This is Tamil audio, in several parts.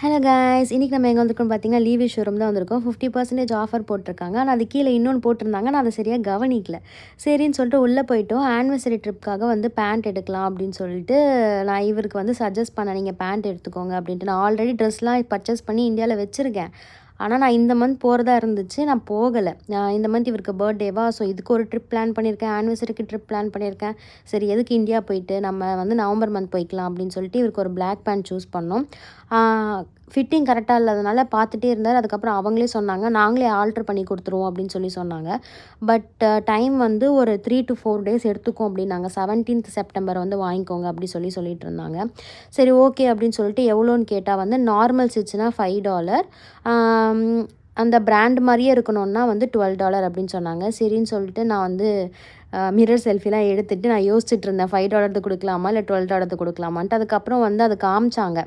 ஹலோ கைஸ், இன்றைக்கி நம்ம எங்கே வந்திருக்கோம் பார்த்தீங்கன்னா லீவி ஷோரூம் தான் வந்திருக்கோம். 50% ஆஃபர் போட்டிருக்காங்க. ஆனால் அது கீழே இன்னொன்று போட்டிருந்தாங்க, நான் அதை சரியாக கவனிக்கல. சரின்னு சொல்லிட்டு உள்ளே போயிட்டோம். ஆனிவர்சரி ட்ரிப்காக வந்து பேண்ட் எடுக்கலாம் அப்படின்னு சொல்லிட்டு நான் இவருக்கு வந்து சஜஸ்ட் பண்ணேன், நீங்கள் பேண்ட் எடுத்துக்கோங்க அப்படின்ட்டு. நான் ஆல்ரெடி ட்ரெஸ்லாம் பர்ச்சேஸ் பண்ணி இந்தியாவில் வச்சுருக்கேன். ஆனால் நான் இந்த மந்த் போகிறதா இருந்துச்சு, நான் போகலை. இந்த மந்த் இவருக்கு பர்த்டேவா, ஸோ இதுக்கு ஒரு ட்ரிப் பிளான் பண்ணியிருக்கேன், ஆனிவர்சரிக்கு ட்ரிப் பிளான் பண்ணியிருக்கேன். சரி, எதுக்கு இந்தியா போயிட்டு நம்ம வந்து நவம்பர் மந்த் போய்க்கலாம் அப்படின்னு சொல்லிட்டு இவருக்கு ஒரு பிளாக் பேண்ட் சூஸ் பண்ணோம். ஃபிட்டிங் கரெக்டாக இல்லாதனால பார்த்துட்டே இருந்தார். அதுக்கப்புறம் அவங்களே சொன்னாங்க, நாங்களே ஆல்ட்ரு பண்ணி கொடுத்துருவோம் அப்படின்னு சொன்னாங்க. பட் டைம் வந்து ஒரு 3 to 4 டேஸ் எடுத்துக்கும் அப்படின்னாங்க. 17th செப்டம்பர் வந்து வாங்கிக்கோங்க அப்படி சொல்லிட்டு இருந்தாங்க. சரி, ஓகே அப்படின்னு சொல்லிட்டு எவ்வளோன்னு கேட்டால் வந்து நார்மல் ஸ்டிச்சுனா $5, அந்த பிராண்ட் மாதிரியே இருக்கணும்னா வந்து $12 அப்படின்னு சொன்னாங்க. சரின்னு சொல்லிட்டு நான் வந்து மிரர் செல்ஃபிலாம் எடுத்துகிட்டு நான் யோசிச்சுட்டு இருந்தேன், $5 கொடுக்கலாமா இல்லை $12 கொடுக்கலாமான்ட்டு. அதுக்கப்புறம் வந்து அது காமிச்சாங்க,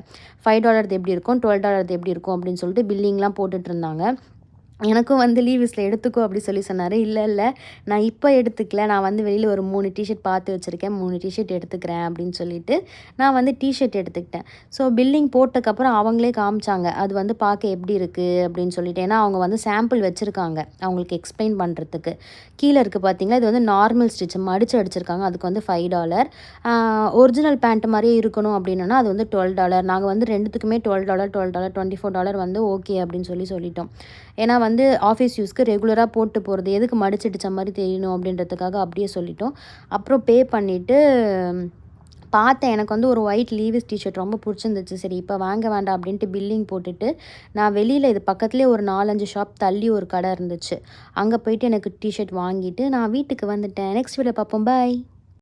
$5 எப்படி இருக்கும், $12 எப்படி இருக்கும் அப்படின்னு சொல்லிட்டு பில்லிங்லாம் போட்டுட்டு இருந்தாங்க. எனக்கும் வந்து லீவ்ஸில் எடுத்துக்கோ அப்படி சொன்னார். இல்லை நான் இப்போ எடுத்துக்கல, நான் வந்து வெளியில் ஒரு 3 டிஷர்ட் பார்த்து வச்சுருக்கேன், 3 டிஷர்ட் எடுத்துக்கிறேன் அப்படின்னு சொல்லிட்டு நான் வந்து டிஷர்ட் எடுத்துக்கிட்டேன். ஸோ பில்லிங் போட்டதுக்கப்புறம் அவங்களே காமிச்சாங்க, அது வந்து பார்க்க எப்படி இருக்குது அப்படின்னு சொல்லிட்டு. ஏன்னா அவங்க வந்து சாம்பிள் வச்சுருக்காங்க அவங்களுக்கு எக்ஸ்பிளைன் பண்ணுறதுக்கு. கீழே இருக்குது பார்த்தீங்களா, இது வந்து நார்மல் ஸ்டிச் மடித்து அடிச்சிருக்காங்க, அதுக்கு வந்து $5. ஒரிஜினல் பேண்ட் மாதிரியே இருக்கணும் அப்படின்னா அது வந்து $12. நாங்கள் வந்து ரெண்டுத்துக்குமே $12, $24 வந்து ஓகே அப்படின்னு சொல்லிட்டோம். ஏன்னா வந்து ஆஃபீஸ் யூஸ்க்கு ரெகுலராக போட்டு போகிறது, எதுக்கு மடிச்சடிச்ச மாதிரி தெரியணும் அப்படின்றதுக்காக அப்படியே சொல்லிட்டோம். அப்புறம் பே பண்ணிவிட்டு பார்த்தேன், எனக்கு வந்து ஒரு ஒயிட் லீவிஸ் டிஷர்ட் ரொம்ப பிடிச்சிருந்துச்சு. சரி, இப்போ வாங்க வேண்டாம் அப்படின்ட்டு பில்லிங் போட்டுட்டு நான் வெளியில், இது பக்கத்துலேயே ஒரு 4-5 ஷாப் தள்ளி ஒரு கடை இருந்துச்சு, அங்கே போயிட்டு எனக்கு டிஷர்ட் வாங்கிட்டு நான் வீட்டுக்கு வந்துட்டேன். நெக்ஸ்ட் வீடியோ பார்ப்போம், பாய்.